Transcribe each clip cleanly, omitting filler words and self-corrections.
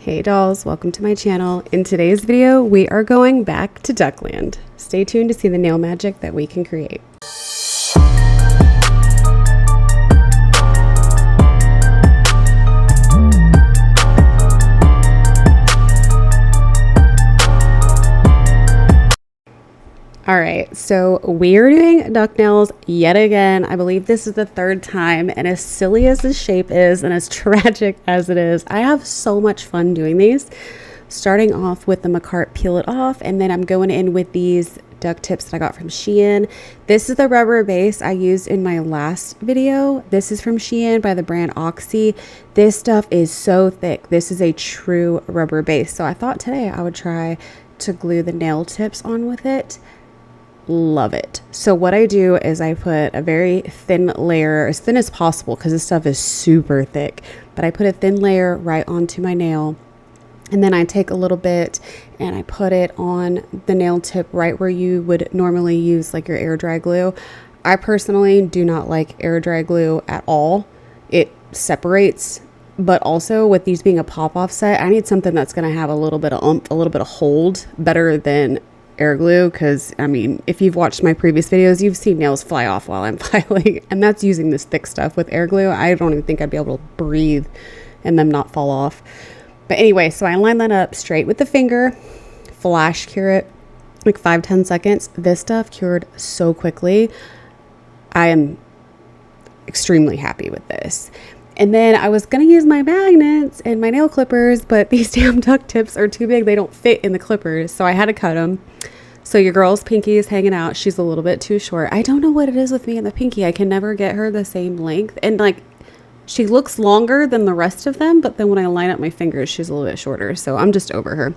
Hey dolls, welcome to my channel. In today's video, we are going back to Duckland. Stay tuned to see the nail magic that we can create. Alright, so we're doing duck nails yet again. I believe this is the third time, and as silly as this shape is and as tragic as it is, I have so much fun doing these. Starting off with the MAKARTT Peel It Off, and then I'm going in with these duck tips that I got from SHEIN. This is the rubber base I used in my last video. This is from SHEIN by the brand Oxxi. This stuff is so thick. This is a true rubber base. So I thought today I would try to glue the nail tips on with it. Love it. So what I do is I put a very thin layer, as thin as possible because this stuff is super thick, but I put a thin layer right onto my nail, and then I take a little bit and I put it on the nail tip right where you would normally use like your air dry glue. I personally do not like air dry glue at all. It separates, but also with these being a pop-off set, I need something that's going to have a little bit of oomph, a little bit of hold, better than air glue, because I mean, if you've watched my previous videos, you've seen nails fly off while I'm filing, and that's using this thick stuff. With air glue, I don't even think I'd be able to breathe and them not fall off. But anyway, so I line that up straight with the finger, flash cure it like 5-10 seconds. This stuff cured so quickly. I am extremely happy with this. And then I was going to use my magnets and my nail clippers, but these damn duck tips are too big. They don't fit in the clippers, so I had to cut them. So your girl's pinky is hanging out. She's a little bit too short. I don't know what it is with me and the pinky. I can never get her the same length. And like, she looks longer than the rest of them, but then when I line up my fingers, she's a little bit shorter. So I'm just over her.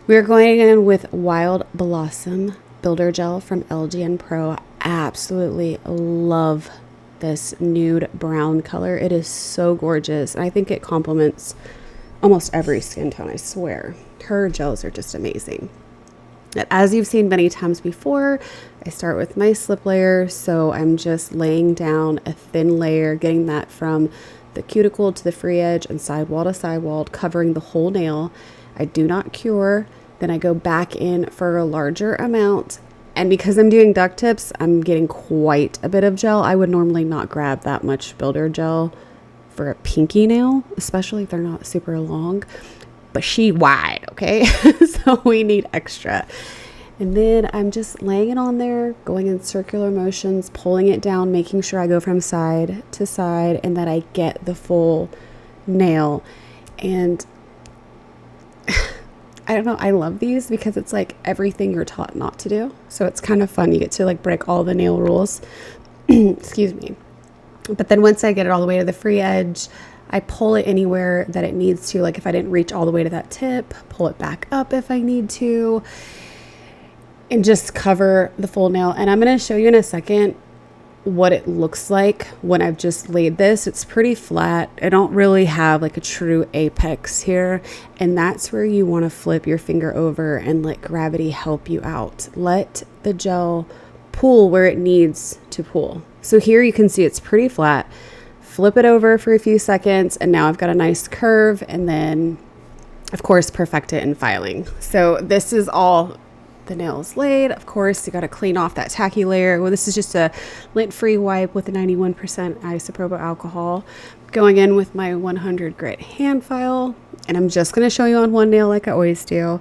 We're going in with Wild Blossom Builder Gel from LGNPRO. Absolutely love this nude brown color. It is so gorgeous, and I think it complements almost every skin tone. I swear her gels are just amazing. As you've seen many times before, I start with my slip layer, so I'm just laying down a thin layer, getting that from the cuticle to the free edge and sidewall to sidewall, covering the whole nail. I do not cure. Then I go back in for a larger amount. And because I'm doing duck tips, I'm getting quite a bit of gel. I would normally not grab that much builder gel for a pinky nail, especially if they're not super long. But she wide, okay? So we need extra. And then I'm just laying it on there, going in circular motions, pulling it down, making sure I go from side to side and that I get the full nail. And I don't know, I love these because it's like everything you're taught not to do. So it's kind of fun. You get to like break all the nail rules. Excuse me. But then once I get it all the way to the free edge, I pull it anywhere that it needs to. Like if I didn't reach all the way to that tip, pull it back up if I need to, and just cover the full nail. And I'm going to show you in a second what it looks like when I've just laid this. It's pretty flat. I don't really have like a true apex here, and that's where you want to flip your finger over and let gravity help you out. Let the gel pool where it needs to pool. So here you can see it's pretty flat. Flip it over for a few seconds, and now I've got a nice curve, and then of course perfect it in filing. So this is all the nails laid. Of course, you got to clean off that tacky layer. Well, this is just a lint-free wipe with a 91% isopropyl alcohol. Going in with my 100 grit hand file, and I'm just going to show you on one nail like I always do.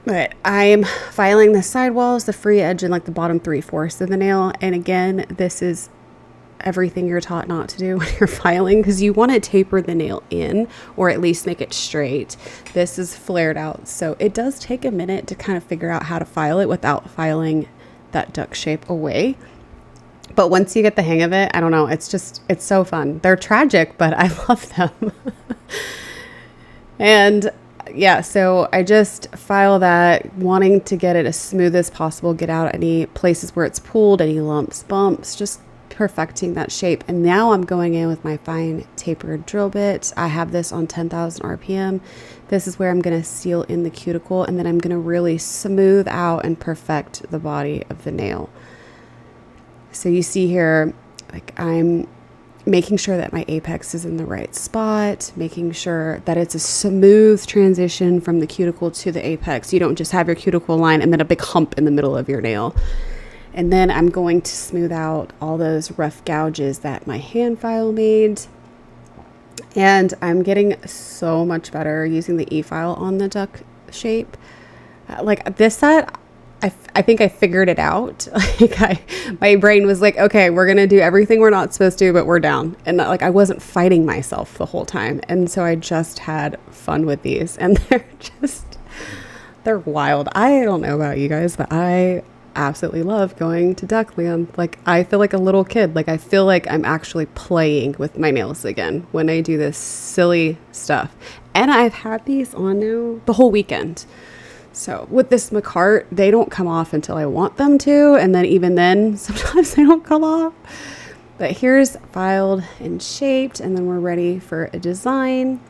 But I'm filing the sidewalls, the free edge, and like the bottom 3/4 of the nail. And again, this is everything you're taught not to do when you're filing, because you want to taper the nail in or at least make it straight. This is flared out, so it does take a minute to kind of figure out how to file it without filing that duck shape away. But once you get the hang of it, I don't know, it's so fun. They're tragic, but I love them. And yeah, so I just file that, wanting to get it as smooth as possible, get out any places where it's pooled, any lumps, bumps, just perfecting that shape. And now I'm going in with my fine tapered drill bit. I have this on 10,000 RPM. This is where I'm going to seal in the cuticle, and then I'm going to really smooth out and perfect the body of the nail. So you see here, like I'm making sure that my apex is in the right spot, making sure that it's a smooth transition from the cuticle to the apex. You don't just have your cuticle line and then a big hump in the middle of your nail. And then I'm going to smooth out all those rough gouges that my hand file made. And I'm getting so much better using the e-file on the duck shape. Like this set, I think I figured it out. My brain was like, okay, we're going to do everything we're not supposed to, but we're down. And like, I wasn't fighting myself the whole time. And so I just had fun with these, and they're wild. I don't know about you guys, but I absolutely love going to DUCKLAND. Like, I feel like a little kid. Like, I feel like I'm actually playing with my nails again when I do this silly stuff. And I've had these on now the whole weekend. So with this MAKARTT, they don't come off until I want them to. And then even then, sometimes they don't come off. But here's filed and shaped. And then we're ready for a design.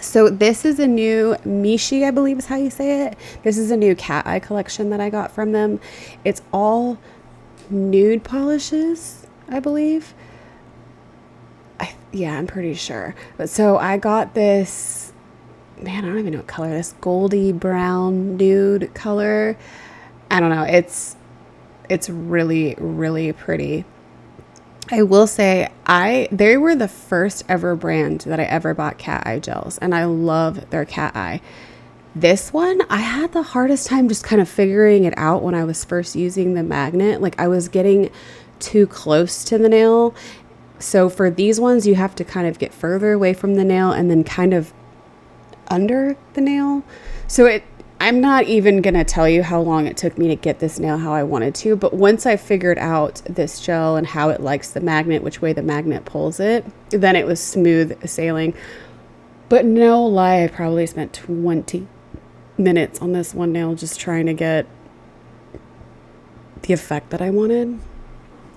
So this is a new MIZHSE, I believe is how you say it. This is a new cat eye collection that I got from them. It's all nude polishes, I believe. Yeah, I'm pretty sure. But so I got this, man, I don't even know what color, this goldy brown nude color. I don't know. It's really, really pretty. I will say they were the first ever brand that I ever bought cat eye gels, and I love their cat eye. This one, I had the hardest time just kind of figuring it out when I was first using the magnet. Like, I was getting too close to the nail. So for these ones, you have to kind of get further away from the nail and then kind of under the nail. So I'm not even going to tell you how long it took me to get this nail how I wanted to, but once I figured out this gel and how it likes the magnet, which way the magnet pulls it, then it was smooth sailing. But no lie, I probably spent 20 minutes on this one nail just trying to get the effect that I wanted.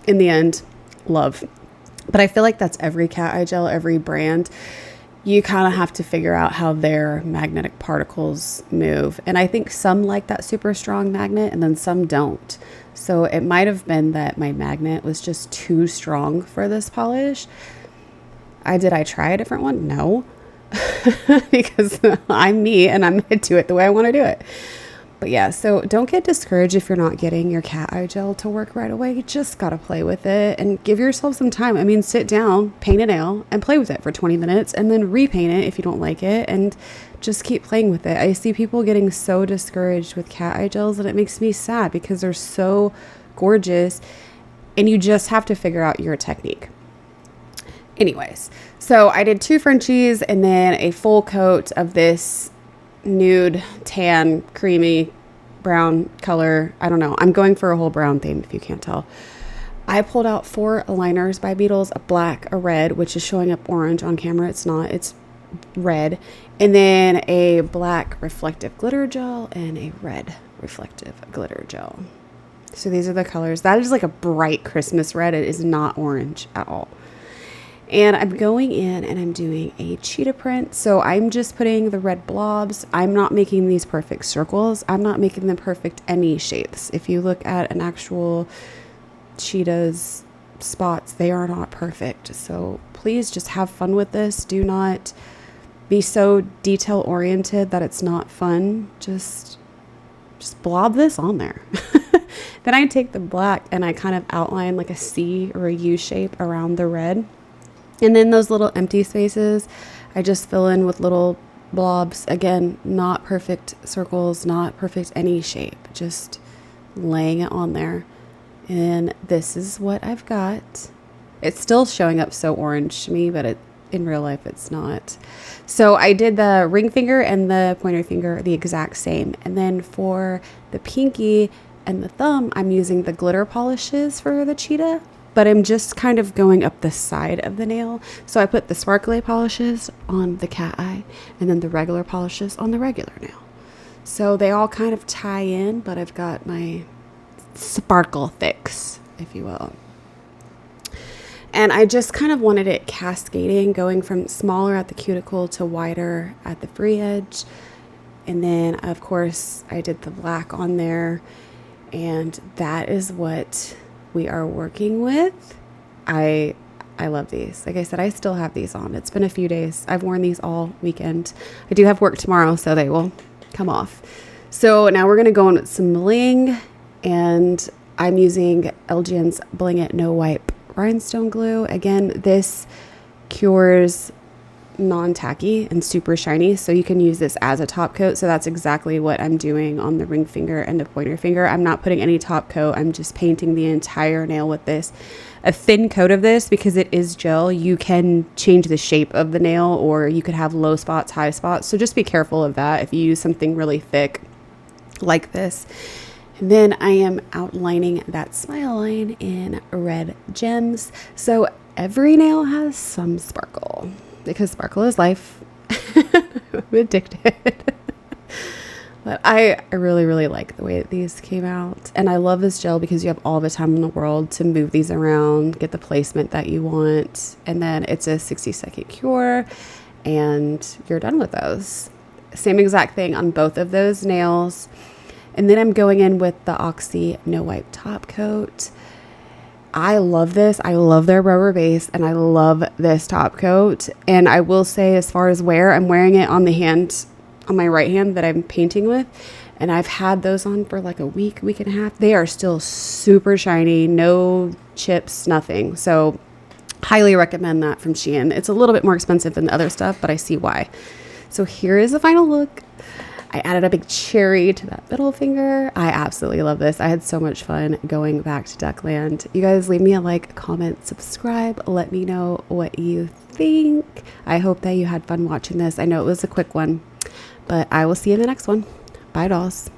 In the end, love. But I feel like that's every cat eye gel, every brand. You kind of have to figure out how their magnetic particles move. And I think some like that super strong magnet and then some don't. So it might have been that my magnet was just too strong for this polish. Did I try a different one? No. Because I'm me and I'm going to do it the way I want to do it. But yeah, so don't get discouraged if you're not getting your cat eye gel to work right away. You just got to play with it and give yourself some time. I mean, sit down, paint a nail, and play with it for 20 minutes and then repaint it if you don't like it and just keep playing with it. I see people getting so discouraged with cat eye gels and it makes me sad because they're so gorgeous and you just have to figure out your technique. Anyways, so I did 2 Frenchies and then a full coat of this nude, tan, creamy, brown color. I don't know. I'm going for a whole brown theme if you can't tell. I pulled out 4 aligners by BEETLES, a black, a red, which is showing up orange on camera. It's not. It's red. And then a black reflective glitter gel and a red reflective glitter gel. So these are the colors. That is like a bright Christmas red. It is not orange at all. And I'm going in and I'm doing a cheetah print. So I'm just putting the red blobs. I'm not making these perfect circles. I'm not making them perfect any shapes. If you look at an actual cheetah's spots, they are not perfect. So please just have fun with this. Do not be so detail oriented that it's not fun. Just blob this on there. Then I take the black and I kind of outline like a C or a U shape around the red. And then those little empty spaces, I just fill in with little blobs. Again, not perfect circles, not perfect any shape, just laying it on there. And this is what I've got. It's still showing up so orange to me, but in real life, it's not. So I did the ring finger and the pointer finger the exact same. And then for the pinky and the thumb, I'm using the glitter polishes for the cheetah. But I'm just kind of going up the side of the nail. So I put the sparkly polishes on the cat eye and then the regular polishes on the regular nail. So they all kind of tie in, but I've got my sparkle fix, if you will. And I just kind of wanted it cascading, going from smaller at the cuticle to wider at the free edge. And then, of course, I did the black on there. And that is what we are working with. I I love these. Like I said, I still have these on. It's been a few days. I've worn these all weekend. I do have work tomorrow, so they will come off. So now we're going to go in with some bling, and I'm using LGN's Bling It No Wipe Rhinestone Glue. Again, this cures non-tacky and super shiny, so you can use this as a top coat. So that's exactly what I'm doing on the ring finger and the pointer finger. I'm not putting any top coat. I'm just painting the entire nail with this. A thin coat of this, because it is gel, you can change the shape of the nail, or you could have low spots, high spots. So just be careful of that if you use something really thick like this. And then I am outlining that smile line in red gems. So every nail has some sparkle, because sparkle is life. I'm addicted. But I really, really like the way that these came out. And I love this gel because you have all the time in the world to move these around, get the placement that you want. And then it's a 60-second cure and you're done with those. Same exact thing on both of those nails. And then I'm going in with the Oxxi No Wipe top coat. I love this. I love their rubber base, and I love this top coat. And I will say, as far as wear, I'm wearing it on the hand, on my right hand that I'm painting with. And I've had those on for like a week and a half. They are still super shiny, no chips, nothing. So highly recommend that from SHEIN. It's a little bit more expensive than the other stuff, but I see why. So here is the final look. I added a big cherry to that middle finger. I absolutely love this. I had so much fun going back to Duckland. You guys leave me a like, comment, subscribe. Let me know what you think. I hope that you had fun watching this. I know it was a quick one, but I will see you in the next one. Bye, dolls.